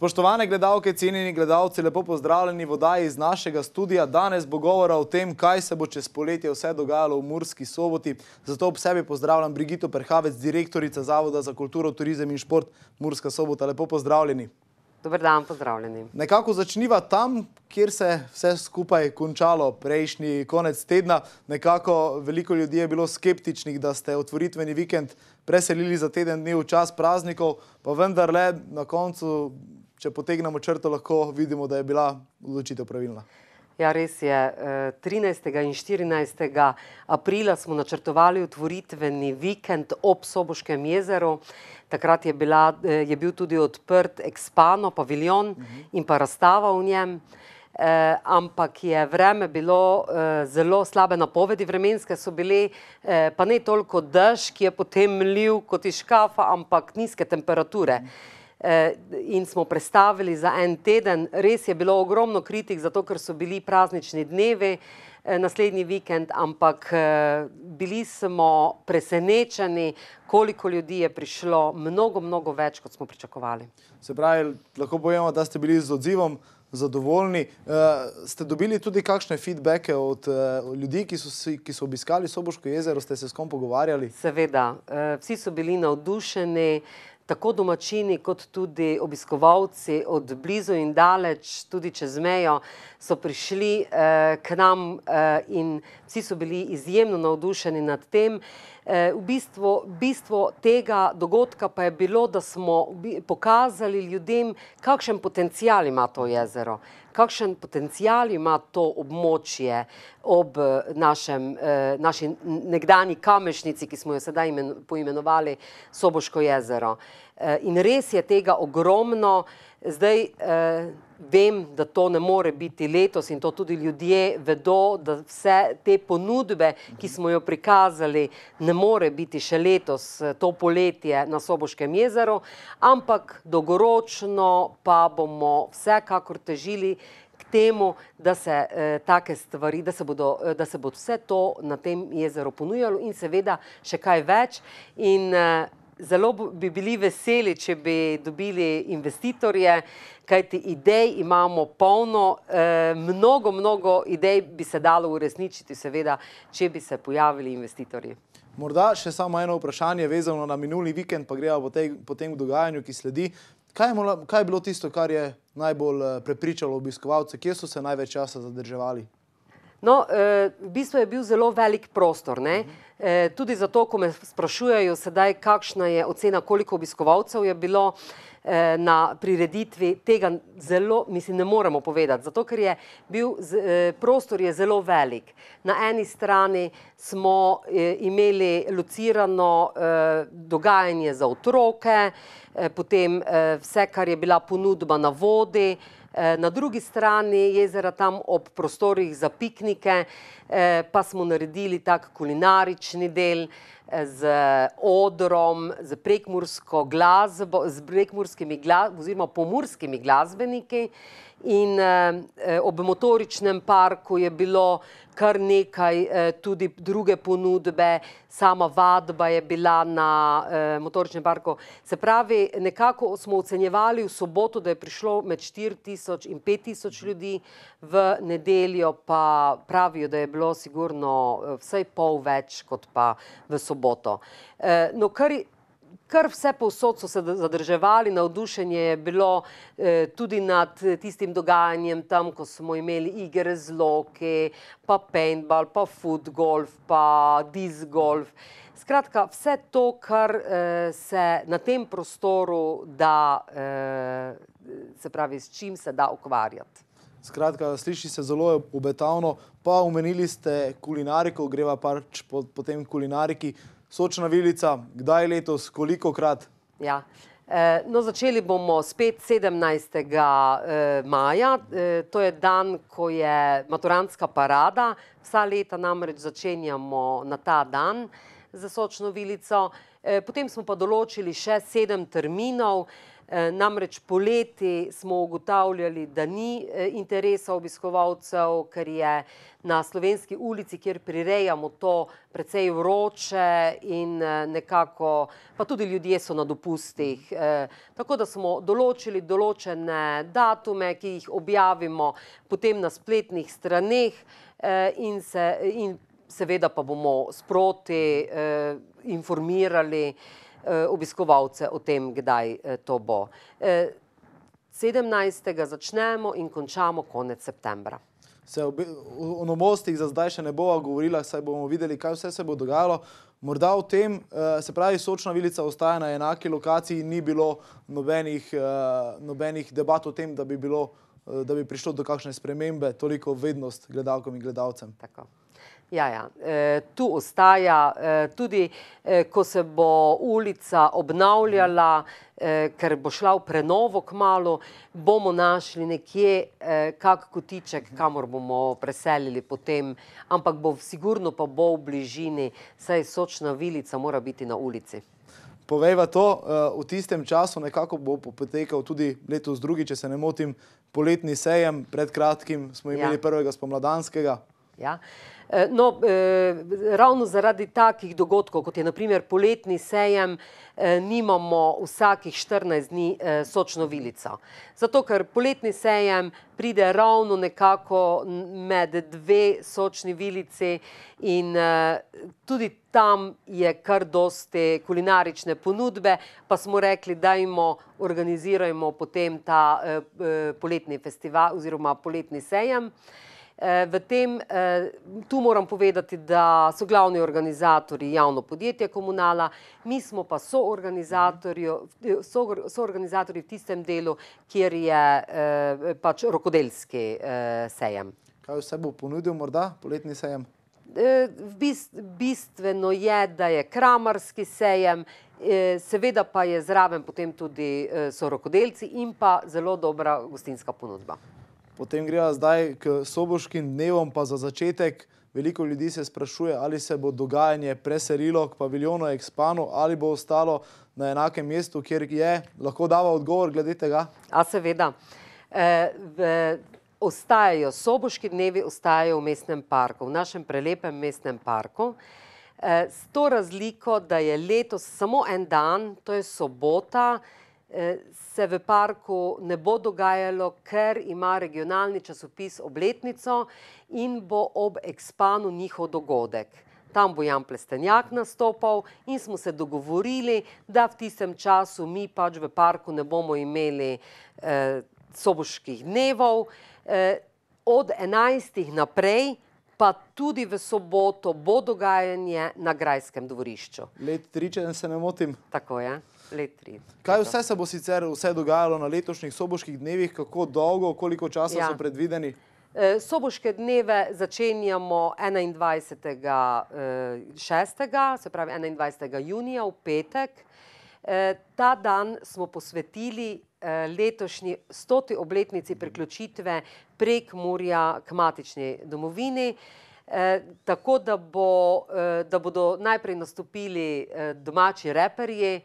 Spoštovane gledalke, cenjeni gledalci, lepo pozdravljeni v oddaji iz našega studia. Danes bo govora o tem, kaj se bo čez poletje vse dogajalo v Murski Soboti. Zato ob sebi pozdravljam Brigito Perhavec, direktorica Zavoda za kulturo, turizem in šport Murska Sobota. Lepo pozdravljeni. Dober dan, pozdravljeni. Nekako začniva tam, kjer se vse skupaj končalo prejšnji konec tedna. Nekako veliko ljudi je bilo skeptičnih, da ste otvoritveni vikend preselili za teden dni v čas praznikov, pa vendarle na koncu, če potegnemo črto, lahko vidimo, da je bila odločitev pravilna. Ja, res je. 13. in 14. aprila smo načrtovali otvoritveni vikend ob Soboškem jezeru. Takrat je bil tudi odprt Expano, paviljon in pa razstava v njem. Ampak je vreme bilo zelo slabe napovedi, vremenske so bile, pa ne toliko dež, ki je potem lil kot iz škafa, ampak nizke temperature. In smo prestavili za en teden. Res je bilo ogromno kritik, zato ker so bili praznični dnevi naslednji vikend, ampak bili smo presenečeni, koliko ljudi je prišlo, mnogo več, kot smo pričakovali. Se pravi, lahko povemo, da ste bili z odzivom zadovoljni. Ste dobili tudi kakšne feedbacke od ljudi, ki so obiskali Soboško jezero, ste se s kom pogovarjali? Seveda, vsi so bili navdušeni, tako domačini kot tudi obiskovalci od blizu in daleč, tudi čez mejo, so prišli k nam in vsi so bili izjemno navdušeni nad tem. Bistvo tega dogodka pa je bilo, da smo pokazali ljudem, kakšen potencial ima to jezero, kakšen potencial ima to območje ob naši nekdanji Kamešnici, ki smo jo sedaj poimenovali Soboško jezero. In res je tega ogromno. Zdaj vem, da to ne more biti letos in to tudi ljudje vedo, da vse te ponudbe, ki smo jo prikazali, ne more biti še letos, to poletje na Soboškem jezeru, ampak dolgoročno pa bomo vsekakor težili k temu, da se take stvari, da se bo vse to na tem jezeru ponujalo in seveda še kaj več. In zelo bi bili veseli, če bi dobili investitorje, kajti idej imamo polno, mnogo idej bi se dalo uresničiti, seveda, če bi se pojavili investitorji. Morda še samo eno vprašanje vezano na minuli vikend, pa greva po tem dogajanju, ki sledi. Kaj je bilo tisto, kar je najbolj prepričalo obiskovalce? Kje so se največ časa zadrževali? No, v bistvu je bil zelo velik prostor, ne? Tudi zato, ko me sprašujejo sedaj, kakšna je ocena, koliko obiskovalcev je bilo na prireditvi, tega zelo, ne moremo povedati, zato ker je bil, prostor je zelo velik. Na eni strani smo imeli locirano dogajanje za otroke, potem vse, kar je bila ponudba na vodi, na drugi strani jezera, tam ob prostorih za piknike, pa smo naredili tak kulinarični del z odrom, z prekmursko glasbo, z prekmurskimi oziroma pomurskimi glasbeniki in ob motoričnem parku je bilo kar nekaj tudi druge ponudbe, sama vadba je bila na motoričnem parku. Se pravi, nekako smo ocenjevali v soboto, da je prišlo med 4.000 in 5.000 ljudi, v nedeljo pa pravijo, da je bilo sigurno vsaj pol več kot pa v soboto. No, kar vse povsod so se zadrževali, navdušenje je bilo tudi nad tistim dogajanjem tam, ko smo imeli igre z loki, pa paintball, pa footgolf, pa disc golf. Skratka, vse to, kar se na tem prostoru da, se pravi, s čim se da ukvarjati. Skratka, sliši se zelo obetavno, pa omenili ste kulinariko, greva pač po tem kulinariki. Sočna vilica, kdaj letos, kolikokrat? Ja, no začeli bomo spet 17. maja, to je dan, ko je maturantska parada, vsa leta namreč začenjamo na ta dan za Sočno vilico, potem smo pa določili še 7 terminov, Namreč poleti smo ugotavljali, da ni interesa obiskovalcev, ker je na Slovenski ulici, kjer prirejamo to, precej vroče in nekako, pa tudi ljudje so na dopustih. Tako da smo določili določene datume, ki jih objavimo potem na spletnih straneh in seveda pa bomo sproti informirali obiskovalce o tem, kdaj to bo. 17. začnemo in končamo konec septembra. O novostih za zdaj še ne bova govorila, saj bomo videli, kaj vse se bo dogajalo. Morda o tem, se pravi, Sočna vilica ostaja na enaki lokaciji, ni bilo nobenih debat o tem, da bi prišlo do kakšne spremembe, toliko vednost gledalkam in gledalcem. Tako. Ja. Tu ostaja tudi, ko se bo ulica obnavljala, ker bo šla v prenovo kmalu, bomo našli nekje kak kotiček, kamor bomo preselili potem, ampak sigurno pa bo v bližini, saj Sočna vilica mora biti na ulici. Povejva to, v tistem času nekako bo potekal tudi letos drugi, če se ne motim, poletni sejem, pred kratkim smo imeli prvega spomladanskega. Ja. No, ravno zaradi takih dogodkov, kot je na primer poletni sejem, nimamo vsakih 14 dni Sočno vilico. Zato, ker poletni sejem pride ravno nekako med dve Sočni vilici in tudi tam je kar dosti kulinarične ponudbe, pa smo rekli, dajmo, organizirajmo potem ta poletni festival oziroma poletni sejem. Tu moram povedati, da so glavni organizatorji javno podjetje Komunala, mi smo pa soorganizatorji v tistem delu, kjer je pač rokodelski sejem. Kaj vse bo ponudil morda poletni sejem? Bistveno je, da je kramarski sejem, seveda pa je zraven potem tudi so rokodelci in pa zelo dobra gostinska ponudba. Potem greva zdaj k soboškim dnevom, pa za začetek veliko ljudi se sprašuje, ali se bo dogajanje preselilo k paviljonu Expanu ali bo ostalo na enakem mestu, kjer je. Lahko dava odgovor glede tega? A seveda. Ostajajo, soboški dnevi ostajajo v mestnem parku, v našem prelepem mestnem parku. S to razliko, da je letos samo en dan, to je sobota, se v parku ne bo dogajalo, ker ima regionalni časopis obletnico in bo ob Expanu njihov dogodek. Tam bo Jan Plestenjak nastopal in smo se dogovorili, da v tistem času mi pač v parku ne bomo imeli soboških dnevov. Od 11. naprej pa tudi v soboto bo dogajanje na Grajskem dvorišču. Let 3, če se ne motim. Tako je. Let 3. Kaj vse se bo sicer dogajalo na letošnjih soboških dnevih, kako dolgo, koliko časa so predvideni? Soboške dneve začenjamo 21. 6., se pravi 21. junija v petek. Ta dan smo posvetili letošnji 100. obletnici priključitve Prekmurja k matični domovini. Tako da bodo najprej nastopili domači reperji,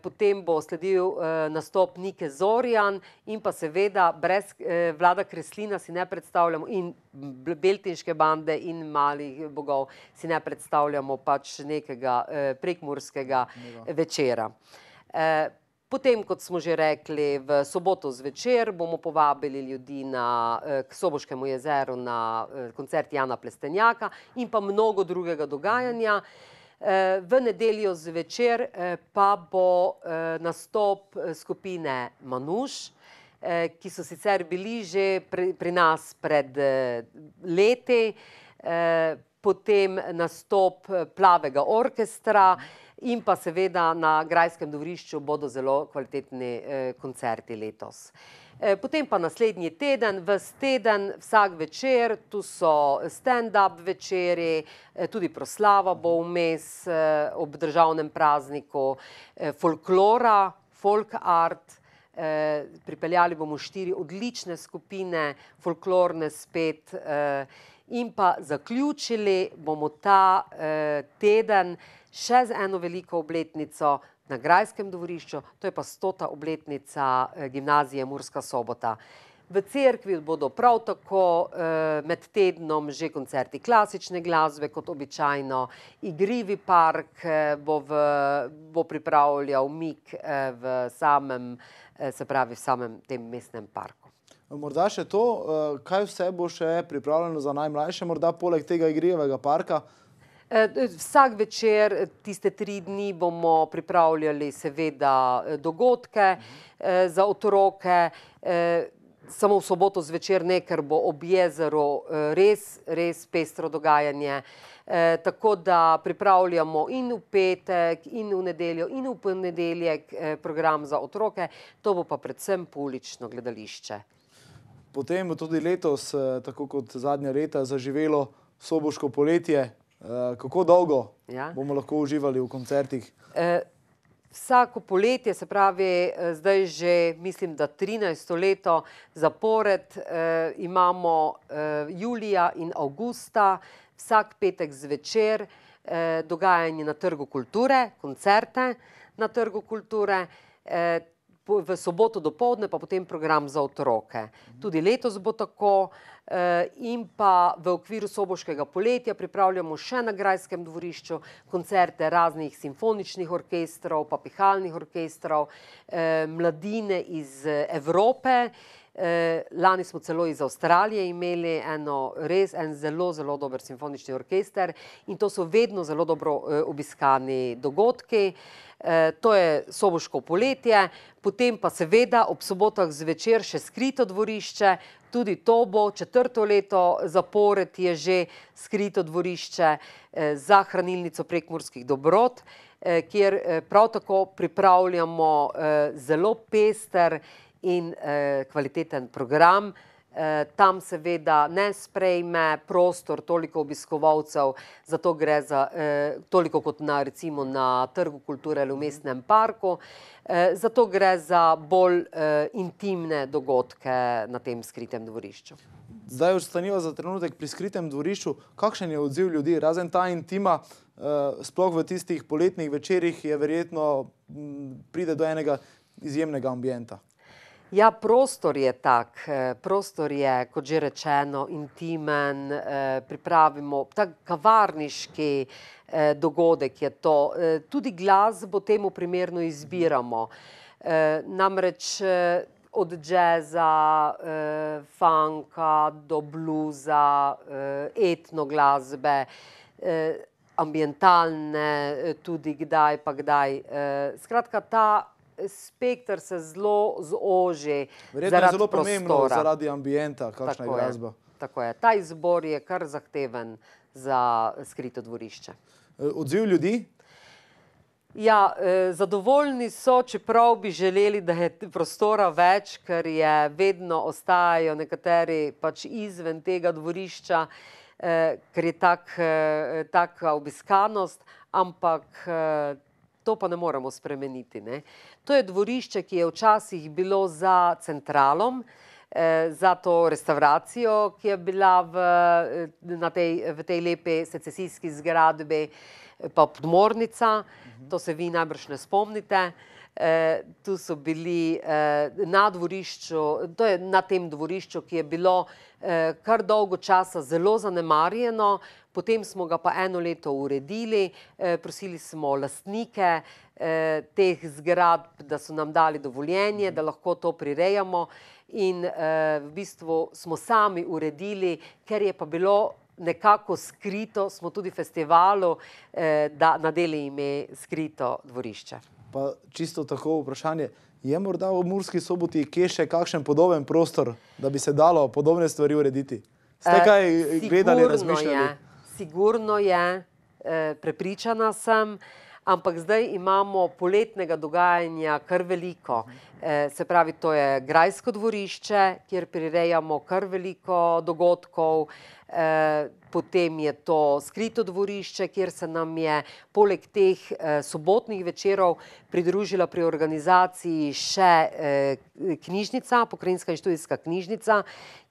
potem bo sledil nastop Nike Zorjan in pa seveda brez Vlada Kreslina si ne predstavljamo in Beltinške bande in Malih bogov si ne predstavljamo pač nekega prekmurskega večera. Potem, kot smo že rekli, v soboto zvečer bomo povabili ljudi k Soboškemu jezeru na koncert Jana Plestenjaka in pa mnogo drugega dogajanja. V nedeljo zvečer pa bo nastop skupine Manuš, ki so sicer bili že pri nas pred leti, potem nastop Plavega orkestra, in pa seveda na Grajskem dvorišču bodo zelo kvalitetni koncerti letos. Potem pa naslednji teden, ves teden, vsak večer, tu so stand-up večeri, tudi proslava bo vmes ob državnem prazniku folklora, folk art. Pripeljali bomo 4 odlične skupine, folklorne spet, in pa zaključili bomo ta teden še z eno veliko obletnico, na Grajskem dvorišču, to je pa 100. obletnica gimnazije Murska Sobota. V cerkvi bodo prav tako med tednom že koncerti klasične glasbe, kot običajno. Igrivi park bo pripravljal Mik v samem, se pravi v samem tem mestnem parku. Morda še to, kaj vse bo še pripravljeno za najmlajše, morda poleg tega igrivega parka? Vsak večer, tiste 3 dni bomo pripravljali seveda dogodke za otroke, samo v soboto zvečer ne, ker bo ob jezeru res pestro dogajanje. Tako da pripravljamo in v petek, in v nedeljo, in v ponedeljek program za otroke, to bo pa predvsem poulično gledališče. Potem bo tudi letos, tako kot zadnja leta, zaživelo soboško poletje. Kako dolgo bomo lahko uživali v koncertih? Vsako poletje, se pravi, zdaj že mislim, da 13. leto zapored, imamo julija in avgusta, vsak petek zvečer, dogajanje na Trgu kulture, koncerte na Trgu kulture, v soboto dopoldne pa potem program za otroke. Tudi letos bo tako in pa v okviru soboškega poletja pripravljamo še na Grajskem dvorišču koncerte raznih simfoničnih orkestrov, pa pihalnih orkestrov, mladine iz Evrope. Lani smo celo iz Avstralije imeli en zelo dober simfonični orkester in to so vedno zelo dobro obiskani dogodki. To je soboško poletje, potem pa seveda ob sobotah zvečer še Skrito dvorišče, tudi to bo 4. leto zapored je že Skrito dvorišče za hranilnico Prekmurskih dobrot, kjer prav tako pripravljamo zelo pester in kvaliteten program. Tam seveda ne sprejme prostor toliko obiskovalcev, zato gre za toliko kot recimo na Trgu kulture ali v mestnem parku, zato gre za bolj intimne dogodke na tem Skritem dvorišču. Zdaj ostaniva za trenutek pri Skritem dvorišču. Kakšen je odziv ljudi? Razen ta intima, sploh v tistih poletnih večerih je verjetno pride do enega izjemnega ambienta. Ja, prostor je tak, prostor je, kot že rečeno, intimen, pripravimo, tak kavarniški dogodek je to. Tudi glasbo temu primerno izbiramo. Namreč od džeza, funka do bluza, etno glasbe, ambientalne tudi kdaj pa kdaj. Skratka, ta spekter se zelo zoži zaradi prostora. Verjetno je zelo pomembno zaradi ambienta, kakšna je glasba. Tako je. Ta izbor je kar zahteven za Skrito dvorišče. Odziv ljudi? Ja, zadovoljni so, čeprav bi želeli, da je prostora več, ker vedno ostajajo nekateri pač izven tega dvorišča, ker je taka obiskanost, ampak to pa ne moremo spremeniti. To je dvorišče, ki je včasih bilo za centralom, za to restauracijo, ki je bila v tej lepi secesijski zgradbi, pa podmornica, to se vi najbrž ne spomnite. Tu so bili na dvorišču, to je na tem dvorišču, ki je bilo kar dolgo časa zelo zanemarjeno, potem smo ga pa eno leto uredili, prosili smo lastnike teh zgradb, da so nam dali dovoljenje, da lahko to prirejamo in v bistvu smo sami uredili, ker je pa bilo nekako skrito, smo tudi festivalu, da nadeli ime Skrito dvorišče. Pa čisto tako vprašanje, je morda v Murski Soboti kje še kakšen podoben prostor, da bi se dalo podobne stvari urediti? Ste kaj gledali, razmišljali? Sigurno je, prepričana sem, ampak zdaj imamo poletnega dogajanja kar veliko. Se pravi, to je Grajsko dvorišče, kjer prirejamo kar veliko dogodkov, potem je to Skrito dvorišče, kjer se nam je poleg teh sobotnih večerov pridružila pri organizaciji še knjižnica, Pokrajinska in študijska knjižnica,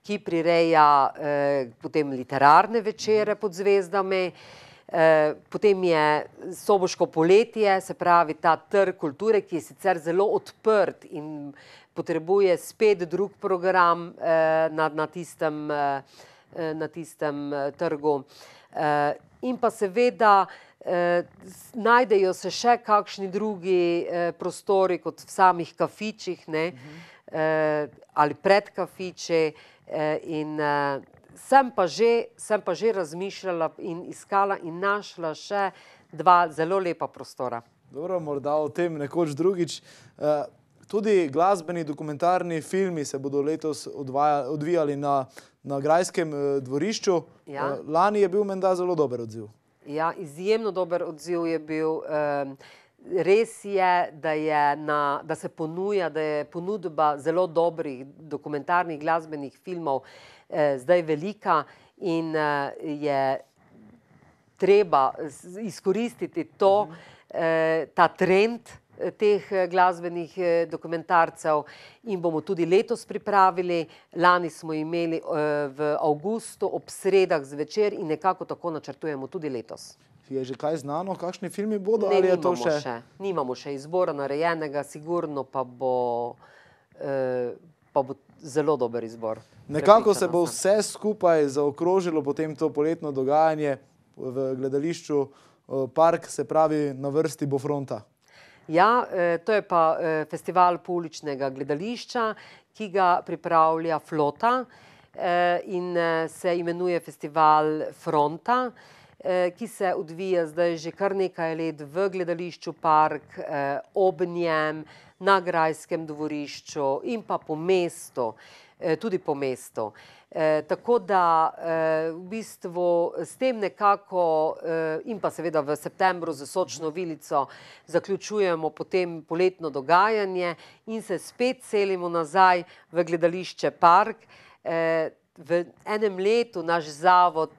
ki prireja potem literarne večere pod zvezdami. Potem je Soboško poletje, se pravi ta trg kulture, ki je sicer zelo odprt in potrebuje spet drug program na tistem trgu. In pa seveda najdejo se še kakšni drugi prostori kot v samih kafičih, ali pred kafiči. In sem pa že razmišljala in iskala in našla še dva zelo lepa prostora. Dobro, morda o tem nekoč drugič. Tudi glasbeni dokumentarni filmi se bodo letos odvijali na Grajskem dvorišču. Lani je bil menda zelo dober odziv. Ja, izjemno dober odziv je bil. Res je, da se ponuja, da je ponudba zelo dobrih dokumentarnih glasbenih filmov zdaj velika in je treba izkoristiti ta trend teh glasbenih dokumentarcev in bomo tudi letos pripravili. Lani smo imeli v avgustu ob sredah zvečer in nekako tako načrtujemo tudi letos. Je že kaj znano, kakšni filmi bodo? Ne, nimamo še izbora narejenega, sigurno pa bo zelo dober izbor. Nekako se bo vse skupaj zaokrožilo potem to poletno dogajanje v gledališču Park, se pravi na vrsti bo Fronta. Ja, to je pa festival pouličnega gledališča, ki ga pripravlja Flota in se imenuje festival Fronta, ki se odvija zdaj že kar nekaj let v gledališču Park, ob njem, na Grajskem dvorišču in pa po mestu, tudi po mestu. Tako da v bistvu s tem nekako in pa seveda v septembru z Sočno vilico zaključujemo potem poletno dogajanje in se spet selimo nazaj v gledališče Park. V enem letu naš zavod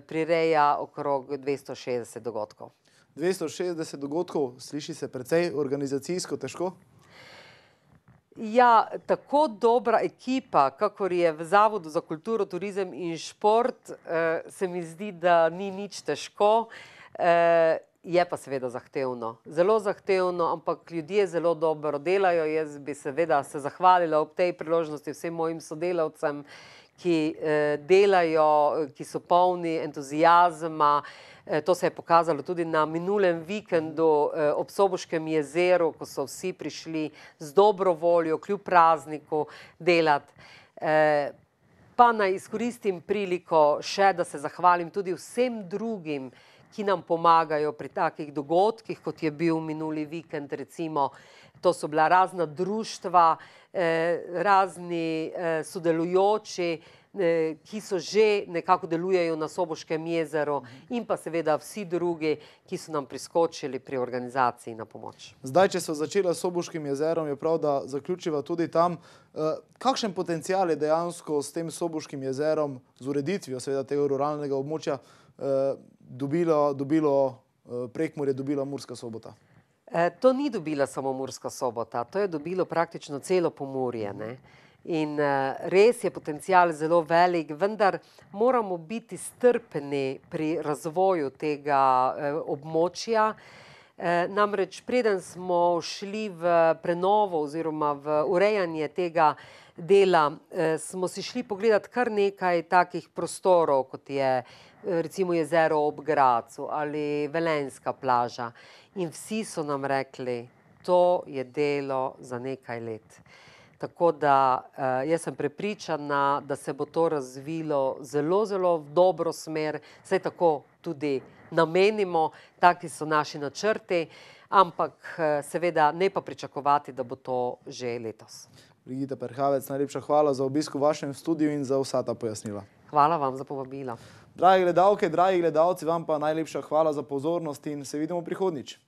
prireja okrog 260 dogodkov. 260 dogodkov, sliši se precej organizacijsko težko? Ja, tako dobra ekipa, kakor je v Zavodu za kulturo, turizem in šport, se mi zdi, da ni nič težko. Je pa seveda zahtevno. Zelo zahtevno, ampak ljudje zelo dobro delajo. Jaz bi seveda se zahvalila ob tej priložnosti vsem mojim sodelavcem, ki delajo, ki so polni entuziazma. To se je pokazalo tudi na minulem vikendu ob Soboškem jezeru, ko so vsi prišli z dobro voljo, kljub prazniku delati. Pa naj izkoristim priliko še, da se zahvalim tudi vsem drugim, ki nam pomagajo pri takih dogodkih, kot je bil minuli vikend, recimo. To so bila razna društva, razni sodelujoči, ki so že nekako delujejo na Soboškem jezeru in pa seveda vsi drugi, ki so nam priskočili pri organizaciji na pomoč. Zdaj, če so začela s Soboškim jezerom, je prav, da zaključiva tudi tam. Kakšen potencial je dejansko s tem Soboškim jezerom, z ureditvijo seveda tega ruralnega območja, Prekmurje dobila Murska Sobota? To ni dobila samo Murska Sobota, to je dobilo praktično celo Pomurje, ne. In res je potencial zelo velik, vendar moramo biti strpni pri razvoju tega območja. Namreč preden smo šli v prenovo oziroma v urejanje tega dela, smo si šli pogledati kar nekaj takih prostorov, kot je recimo jezero ob Gradcu ali Velenjska plaža. In vsi so nam rekli, to je delo za nekaj let. Tako da jaz sem prepričana, da se bo to razvilo zelo, zelo v dobro smer, saj tako tudi namenimo, taki so naši načrti, ampak seveda ne pa pričakovati, da bo to že letos. Brigita Perhavec, najlepša hvala za obisk v vašem studiu in za vsa ta pojasnila. Hvala vam za povabilo. Dragi gledalke, dragi gledalci, vam pa najlepša hvala za pozornost in se vidimo prihodnjič.